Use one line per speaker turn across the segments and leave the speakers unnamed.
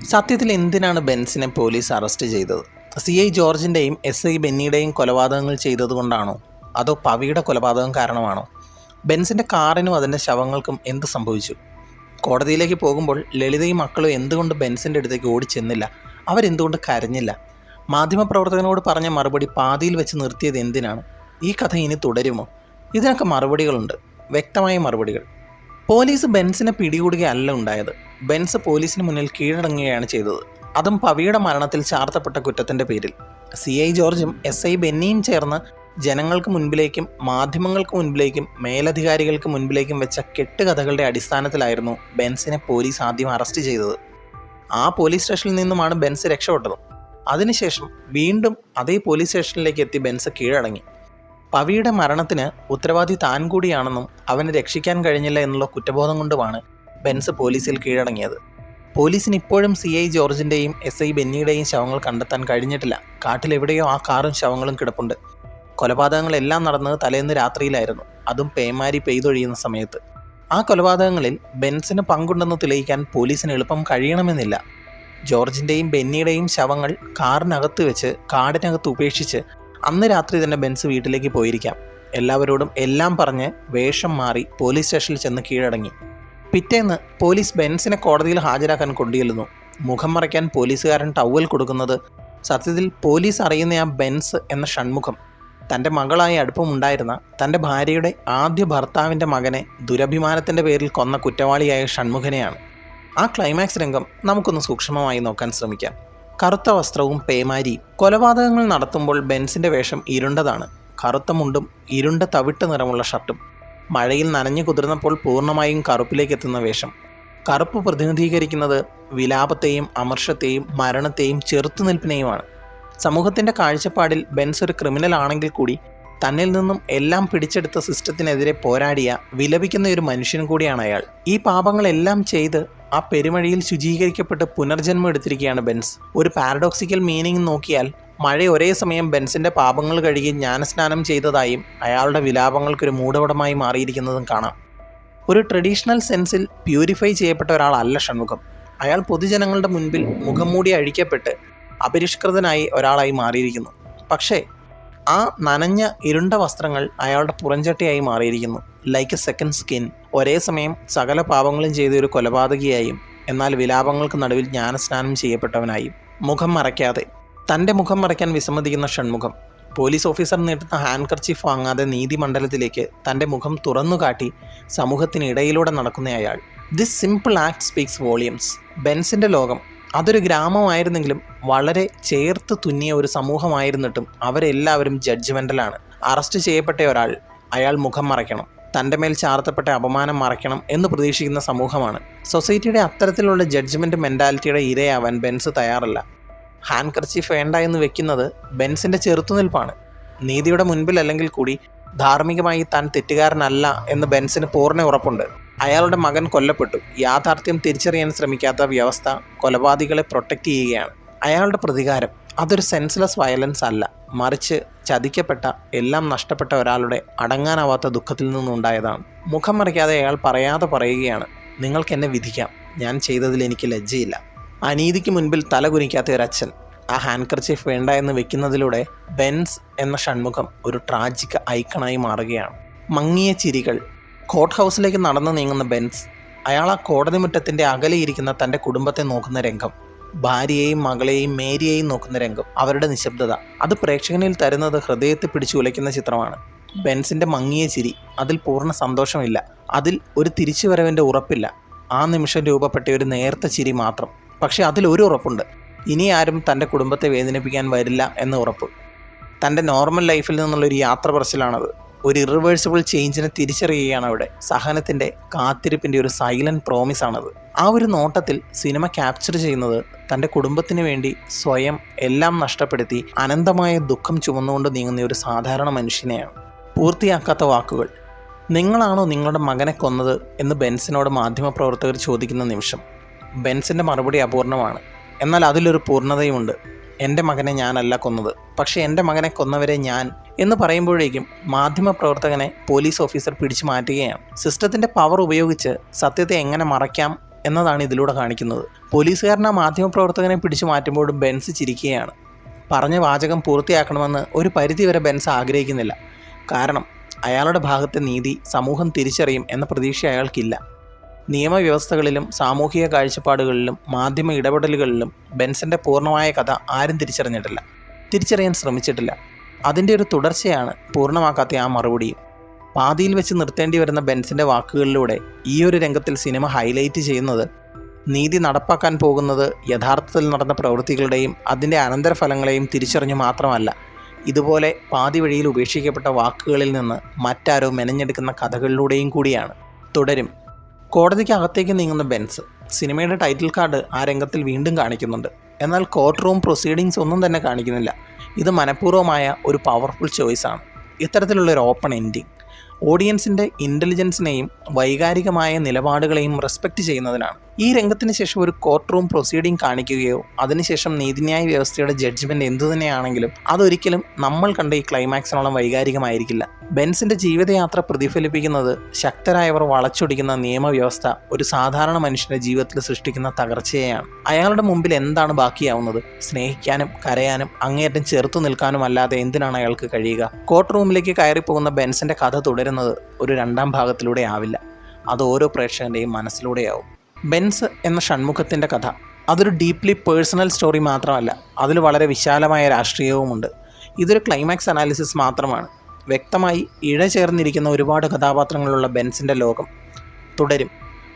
സത്യത്തിൽ എന്തിനാണ് ബെൻസിനെ police arrest ചെയ്തത്? CI ജോർജിൻ്റെയും SI ബെന്നിയുടെയും കൊലപാതകങ്ങൾ ചെയ്തതുകൊണ്ടാണോ? അതോ പവിയുടെ കൊലപാതകം കാരണമാണോ? ബെൻസിൻ്റെ കാറിനും അതിൻ്റെ ശവങ്ങൾക്കും എന്ത് സംഭവിച്ചു? കോടതിയിലേക്ക് പോകുമ്പോൾ ലളിതയും മക്കളും എന്തുകൊണ്ട് ബെൻസിൻ്റെ അടുത്തേക്ക് ഓടിച്ചെന്നില്ല? അവരെന്തുകൊണ്ട് കരഞ്ഞില്ല? മാധ്യമപ്രവർത്തകനോട് പറഞ്ഞ മറുപടി പാതിയിൽ വെച്ച് നിർത്തിയത് എന്തിനാണ്? ഈ കഥ ഇനി തുടരുമോ? ഇതിനൊക്കെ മറുപടികളുണ്ട്, വ്യക്തമായ മറുപടികൾ. പോലീസ് ബെൻസിനെ പിടികൂടുകയല്ല ഉണ്ടായത്. ബെൻസ് പോലീസിന് മുന്നിൽ കീഴടങ്ങുകയാണ് ചെയ്തത്. അതും പവിയുടെ മരണത്തിൽ ചാർത്തപ്പെട്ട കുറ്റത്തിൻ്റെ പേരിൽ. CI ജോർജും SI ബെന്നിയും ചേർന്ന് ജനങ്ങൾക്ക് മുൻപിലേക്കും മാധ്യമങ്ങൾക്ക് മുൻപിലേക്കും മേലധികാരികൾക്ക് മുൻപിലേക്കും വെച്ച കെട്ടുകഥകളുടെ അടിസ്ഥാനത്തിലായിരുന്നു ബെൻസിനെ പോലീസ് ആദ്യം അറസ്റ്റ് ചെയ്തത്. ആ പോലീസ് സ്റ്റേഷനിൽ നിന്നുമാണ് ബെൻസ് രക്ഷപ്പെട്ടത്. അതിനുശേഷം വീണ്ടും അതേ പോലീസ് സ്റ്റേഷനിലേക്ക് എത്തി ബെൻസ് കീഴടങ്ങി. പവിയുടെ മരണത്തിന് ഉത്തരവാദി താൻ കൂടിയാണെന്നും അവനെ രക്ഷിക്കാൻ കഴിഞ്ഞില്ല എന്നുള്ള കുറ്റബോധം കൊണ്ടുമാണ് ബെൻസ് പോലീസിൽ കീഴടങ്ങിയത്. പോലീസിന് ഇപ്പോഴും CI ജോർജിൻ്റെയും SI ബെന്നിയുടെയും ശവങ്ങൾ കണ്ടെത്താൻ കഴിഞ്ഞിട്ടില്ല. കാട്ടിലെവിടെയോ ആ കാറും ശവങ്ങളും കിടപ്പുണ്ട്. കൊലപാതകങ്ങളെല്ലാം നടന്നത് തലേന്ന് രാത്രിയിലായിരുന്നു, അതും പേമാരി പെയ്തൊഴിയുന്ന സമയത്ത്. ആ കൊലപാതകങ്ങളിൽ ബെൻസിന് പങ്കുണ്ടെന്ന് തെളിയിക്കാൻ പോലീസിന് എളുപ്പം കഴിയണമെന്നില്ല. ജോർജിൻ്റെയും ബെന്നിയുടെയും ശവങ്ങൾ കാറിനകത്ത് വെച്ച് കാടിനകത്ത് ഉപേക്ഷിച്ച് അന്ന് രാത്രി തന്നെ ബെൻസ് വീട്ടിലേക്ക് പോയിരിക്കാം. എല്ലാവരോടും എല്ലാം പറഞ്ഞ് വേഷം മാറി പോലീസ് സ്റ്റേഷനിൽ ചെന്ന് കീഴടങ്ങി. പിറ്റേന്ന് പോലീസ് ബെൻസിനെ കോടതിയിൽ ഹാജരാക്കാൻ കൊണ്ടുചെല്ലുന്നു. മുഖം മറയ്ക്കാൻ പോലീസുകാരൻ ടവൽ കൊടുക്കുന്നത് സത്യത്തിൽ പോലീസ് അറിയുന്ന ആ ബെൻസ് എന്ന ഷൺമുഖം തൻ്റെ മകളായി അടുപ്പമുണ്ടായിരുന്ന തൻ്റെ ഭാര്യയുടെ ആദ്യ ഭർത്താവിൻ്റെ മകനെ ദുരഭിമാനത്തിൻ്റെ പേരിൽ കൊന്ന കുറ്റവാളിയായ ഷൺമുഖനെയാണ്. ആ ക്ലൈമാക്സ് രംഗം നമുക്കൊന്ന് സൂക്ഷ്മമായി നോക്കാൻ ശ്രമിക്കാം. കറുത്ത വസ്ത്രവും പേമാരിയും. കൊലപാതകങ്ങൾ നടത്തുമ്പോൾ ബെൻസിൻ്റെ വേഷം ഇരുണ്ടതാണ്. കറുത്ത മുണ്ടും ഇരുണ്ട തവിട്ട് നിറമുള്ള ഷർട്ടും. മഴയിൽ നനഞ്ഞു കുതിർന്നപ്പോൾ പൂർണ്ണമായും കറുപ്പിലേക്ക് എത്തുന്ന വേഷം. കറുപ്പ് പ്രതിനിധീകരിക്കുന്നത് വിലാപത്തെയും അമർഷത്തെയും മരണത്തെയും ചെറുത്തുനിൽപ്പിനെയുമാണ്. സമൂഹത്തിൻ്റെ കാഴ്ചപ്പാടിൽ ബെൻസ് ഒരു ക്രിമിനൽ ആണെങ്കിൽ കൂടി തന്നിൽ നിന്നും എല്ലാം പിടിച്ചെടുത്ത സിസ്റ്റത്തിനെതിരെ പോരാടിയ വിലപിക്കുന്ന ഒരു മനുഷ്യനും കൂടിയാണ് അയാൾ. ഈ പാപങ്ങളെല്ലാം ചെയ്ത് ആ പെരുമഴയിൽ ശുചീകരിക്കപ്പെട്ട് പുനർജന്മം എടുത്തിരിക്കുകയാണ് ബെൻസ്. ഒരു പാരഡോക്സിക്കൽ മീനിങ് നോക്കിയാൽ മഴ ഒരേ സമയം ബെൻസിൻ്റെ പാപങ്ങൾ കഴുകി ജ്ഞാനസ്നാനം ചെയ്തതായും അയാളുടെ വിലാപങ്ങൾക്കൊരു മൂടപടമായി മാറിയിരിക്കുന്നതും കാണാം. ഒരു ട്രഡീഷണൽ സെൻസിൽ പ്യൂരിഫൈ ചെയ്യപ്പെട്ട ഒരാളല്ല ഷൺമുഖം. അയാൾ പൊതുജനങ്ങളുടെ മുൻപിൽ മുഖം മൂടി അഴിക്കപ്പെട്ട് അപരിഷ്കൃതനായി ഒരാളായി മാറിയിരിക്കുന്നു. പക്ഷേ ആ നനഞ്ഞ ഇരുണ്ട വസ്ത്രങ്ങൾ അയാളുടെ പുറംചട്ടിയായി മാറിയിരിക്കുന്നു. Like A second skin. ഒരേ സമയം സകല പാപങ്ങളും ചെയ്ത ഒരു കൊലപാതകിയായും എന്നാൽ വിലാപങ്ങൾക്ക് നടുവിൽ ജ്ഞാനസ്നാനം ചെയ്യപ്പെട്ടവനായും. മുഖം മറയ്ക്കാതെ, തൻ്റെ മുഖം മറയ്ക്കാൻ വിസമ്മതിക്കുന്ന ഷൺമുഖം. പോലീസ് ഓഫീസർ നീട്ടുന്ന ഹാൻഡ് കർച്ചീഫ് വാങ്ങാതെ നീതിമണ്ഡലത്തിലേക്ക് തൻ്റെ മുഖം തുറന്നുകാട്ടി സമൂഹത്തിനിടയിലൂടെ നടക്കുന്ന അയാൾ. This simple act speaks volumes. ബെൻസിൻ്റെ ലോകം അതൊരു ഗ്രാമമായിരുന്നെങ്കിലും വളരെ ചേർത്ത് തുന്നിയ ഒരു സമൂഹമായിരുന്നിട്ടും അവരെല്ലാവരും ജഡ്ജ്മെൻ്റലാണ്. അറസ്റ്റ് ചെയ്യപ്പെട്ട ഒരാൾ, അയാൾ മുഖം മറയ്ക്കണം, തൻ്റെ മേൽ ചാർത്തപ്പെട്ട അപമാനം മറയ്ക്കണം എന്ന് പ്രതീക്ഷിക്കുന്ന സമൂഹമാണ്. സൊസൈറ്റിയുടെ അത്തരത്തിലുള്ള ജഡ്ജ്മെൻറ്റ് മെൻറ്റാലിറ്റിയുടെ ഇരയാവാൻ ബെൻസ് തയ്യാറല്ല. ഹാൻഡ് കർച്ചീഫ് വേണ്ട എന്ന് വെക്കുന്നത് ബെൻസിൻ്റെ ചെറുത്തുനിൽപ്പാണ്. നീതിയുടെ മുൻപിൽ അല്ലെങ്കിൽ കൂടി ധാർമ്മികമായി താൻ തെറ്റുകാരനല്ല എന്ന് ബെൻസിന് പൂർണ്ണ ഉറപ്പുണ്ട്. അയാളുടെ മകൻ കൊല്ലപ്പെട്ടു. യാഥാർത്ഥ്യം തിരിച്ചറിയാൻ ശ്രമിക്കാത്ത വ്യവസ്ഥ കൊലപാതകികളെ പ്രൊട്ടക്റ്റ് ചെയ്യുകയാണ്. അയാളുടെ പ്രതികാരം അതൊരു സെൻസ്ലെസ് വയലൻസ് അല്ല, മറിച്ച് ചതിക്കപ്പെട്ട, എല്ലാം നഷ്ടപ്പെട്ട ഒരാളുടെ അടങ്ങാനാവാത്ത ദുഃഖത്തിൽ നിന്നുണ്ടായതാണ്. മുഖം മറയ്ക്കാതെ അയാൾ പറയാതെ പറയുകയാണ്, നിങ്ങൾക്ക് എന്നെ വിധിക്കാം, ഞാൻ ചെയ്തതിൽ എനിക്ക് ലജ്ജയില്ല. അനീതിക്ക് മുൻപിൽ തല കുനിക്കാത്ത ഒരച്ഛൻ. ആ ഹാൻഡ് കർച്ചീഫ് വേണ്ട എന്ന് വെക്കുന്നതിലൂടെ ബെൻസ് എന്ന ഷൺമുഖം ഒരു ട്രാജിക് ഐക്കണായി മാറുകയാണ്. മങ്ങിയ ചിരികൾ. കോർട്ട് ഹൗസിലേക്ക് നടന്നു നീങ്ങുന്ന ബെൻസ്. അയാൾ ആ കോടതി മുറ്റത്തിൻ്റെ അകലെയിരിക്കുന്ന തൻ്റെ കുടുംബത്തെ നോക്കുന്ന രംഗം. ഭാര്യയെയും മകളെയും മേരിയെയും നോക്കുന്ന രംഗം. അവരുടെ നിശബ്ദത അത് പ്രേക്ഷകനിൽ തരുന്നത് ഹൃദയത്തെ പിടിച്ചു ഉലയ്ക്കുന്ന ചിത്രമാണ്. ബെൻസിൻ്റെ മങ്ങിയ ചിരി, അതിൽ പൂർണ്ണ സന്തോഷമില്ല, അതിൽ ഒരു തിരിച്ചുവരവിൻ്റെ ഉറപ്പില്ല. ആ നിമിഷം രൂപപ്പെട്ട ഒരു നേർത്ത ചിരി മാത്രം. പക്ഷേ അതിലൊരു ഉറപ്പുണ്ട്, ഇനി ആരും തൻ്റെ കുടുംബത്തെ വേദനിപ്പിക്കാൻ വരില്ല എന്ന ഉറപ്പ്. തൻ്റെ നോർമൽ ലൈഫിൽ നിന്നുള്ളൊരു യാത്ര പറച്ചിലാണത്. ഒരു ഇറിവേഴ്സിബിൾ ചേഞ്ചിനെ തിരിച്ചറിയുകയാണ് അവിടെ. സഹനത്തിൻ്റെ, കാത്തിരിപ്പിൻ്റെ ഒരു സൈലൻറ്റ് പ്രോമിസാണത്. ആ ഒരു നോട്ടത്തിൽ സിനിമ ക്യാപ്ചർ ചെയ്യുന്നത് തൻ്റെ കുടുംബത്തിന് വേണ്ടി സ്വയം എല്ലാം നഷ്ടപ്പെടുത്തി അനന്തമായ ദുഃഖം ചുമന്നുകൊണ്ട് നീങ്ങുന്ന ഒരു സാധാരണ മനുഷ്യനെയാണ്. പൂർത്തിയാക്കാത്ത വാക്കുകൾ. നിങ്ങളാണോ നിങ്ങളുടെ മകനെ കൊന്നത് എന്ന് ബെൻസിനോട് മാധ്യമപ്രവർത്തകർ ചോദിക്കുന്ന നിമിഷം ബെൻസിൻ്റെ മറുപടി അപൂർണമാണ്. എന്നാൽ അതിലൊരു പൂർണ്ണതയുമുണ്ട്. എൻ്റെ മകനെ ഞാനല്ല കൊന്നത്, പക്ഷേ എൻ്റെ മകനെ കൊന്നവരെ ഞാൻ എന്ന് പറയുമ്പോഴേക്കും മാധ്യമപ്രവർത്തകനെ പോലീസ് ഓഫീസർ പിടിച്ചു മാറ്റുകയാണ്. സിസ്റ്റത്തിൻ്റെ പവർ ഉപയോഗിച്ച് സത്യത്തെ എങ്ങനെ മറയ്ക്കാം എന്നതാണ് ഇതിലൂടെ കാണിക്കുന്നത്. പോലീസുകാരൻ ആ മാധ്യമപ്രവർത്തകനെ പിടിച്ചു മാറ്റുമ്പോഴും ബെൻസ് ചിരിക്കുകയാണ്. പറഞ്ഞ വാചകം പൂർത്തിയാക്കണമെന്ന് ഒരു പരിധിവരെ ബെൻസ് ആഗ്രഹിക്കുന്നില്ല. കാരണം അയാളുടെ ഭാഗത്തെ നീതി സമൂഹം തിരിച്ചറിയും എന്ന പ്രതീക്ഷ അയാൾക്കില്ല. നിയമവ്യവസ്ഥകളിലും സാമൂഹിക കാഴ്ചപ്പാടുകളിലും മാധ്യമ ഇടപെടലുകളിലും ബെൻസിൻ്റെ പൂർണ്ണമായ കഥ ആരും തിരിച്ചറിയാൻ ശ്രമിച്ചിട്ടില്ല. അതിൻ്റെ ഒരു തുടർച്ചയാണ് പൂർണ്ണമാക്കാത്ത ആ മറുപടിയും. പാതിയിൽ വെച്ച് നിർത്തേണ്ടി വരുന്ന ബെൻസിൻ്റെ വാക്കുകളിലൂടെ ഈ ഒരു രംഗത്തിൽ സിനിമ ഹൈലൈറ്റ് ചെയ്യുന്നത് നീതി നടപ്പാക്കാൻ പോകുന്നത് യഥാർത്ഥത്തിൽ നടന്ന പ്രവൃത്തികളുടെയും അതിൻ്റെ അനന്തരഫലങ്ങളെയും തിരിച്ചറിഞ്ഞു മാത്രമല്ല, ഇതുപോലെ പാതി വഴിയിൽ ഉപേക്ഷിക്കപ്പെട്ട വാക്കുകളിൽ നിന്ന് മറ്റാരോ മെനഞ്ഞെടുക്കുന്ന കഥകളിലൂടെയും കൂടിയാണ്. തുടരും. കോടതിക്ക് അകത്തേക്ക് നീങ്ങുന്ന ബെൻസ്. സിനിമയുടെ ടൈറ്റിൽ കാർഡ് ആ രംഗത്തിൽ വീണ്ടും കാണിക്കുന്നുണ്ട്. എന്നാൽ കോർട്ട് റൂം പ്രൊസീഡിങ്സ് ഒന്നും തന്നെ കാണിക്കുന്നില്ല. ഇത് മനഃപൂർവ്വമായ ഒരു പവർഫുൾ ചോയ്സാണ്. ഇത്തരത്തിലുള്ളൊരു ഓപ്പൺ എൻഡിങ് ഓഡിയൻസിൻ്റെ ഇൻ്റലിജൻസിനെയും വൈകാരികമായ നിലപാടുകളെയും റെസ്പെക്റ്റ് ചെയ്യുന്നതിനാണ്. ഈ രംഗത്തിന് ശേഷം ഒരു കോർട്ട് റൂം പ്രൊസീഡിംഗ് കാണിക്കുകയോ അതിനുശേഷം നീതിന്യായ വ്യവസ്ഥയുടെ ജഡ്ജ്മെൻറ്റ് എന്തുതന്നെയാണെങ്കിലും അതൊരിക്കലും നമ്മൾ കണ്ട ഈ ക്ലൈമാക്സിനോളം വൈകാരികമായിരിക്കില്ല. ബെൻസിൻ്റെ ജീവിതയാത്ര പ്രതിഫലിപ്പിക്കുന്നത് ശക്തരായവർ വളച്ചൊടിക്കുന്ന നിയമവ്യവസ്ഥ ഒരു സാധാരണ മനുഷ്യൻ്റെ ജീവിതത്തിൽ സൃഷ്ടിക്കുന്ന തകർച്ചയെയാണ്. അയാളുടെ മുമ്പിൽ എന്താണ് ബാക്കിയാവുന്നത്? സ്നേഹിക്കാനും കരയാനും അങ്ങേയറ്റം ചെറുത്തു നിൽക്കാനും അല്ലാതെ എന്തിനാണ് അയാൾക്ക് കഴിയുക? കോർട്ട് റൂമിലേക്ക് കയറിപ്പോകുന്ന ബെൻസിൻ്റെ കഥ തുടരുന്നത് ഒരു രണ്ടാം ഭാഗത്തിലൂടെ ആവില്ല. അത് ഓരോ പ്രേക്ഷകൻ്റെയും മനസ്സിലൂടെയാവും. ബെൻസ് എന്ന ഷൺമുഖത്തിൻ്റെ കഥ അതൊരു ഡീപ്ലി പേഴ്സണൽ സ്റ്റോറി മാത്രമല്ല, അതിൽ വളരെ വിശാലമായ രാഷ്ട്രീയവുമുണ്ട്. ഇതൊരു ക്ലൈമാക്സ് അനാലിസിസ് മാത്രമാണ്. വ്യക്തമായി ഇഴചേർന്നിരിക്കുന്ന ഒരുപാട് കഥാപാത്രങ്ങളുള്ള ബെൻസിൻ്റെ ലോകം തുടരും.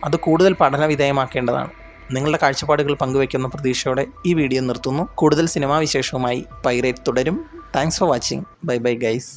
അത് കൂടുതൽ പഠന വിധേയമാക്കേണ്ടതാണ്. നിങ്ങളുടെ കാഴ്ചപ്പാടുകൾ പങ്കുവയ്ക്കുന്ന പ്രതീക്ഷയോടെ ഈ വീഡിയോ നിർത്തുന്നു. കൂടുതൽ സിനിമാ വിശേഷവുമായി പൈറേറ്റ് തുടരും. Thanks for watching. Bye bye guys.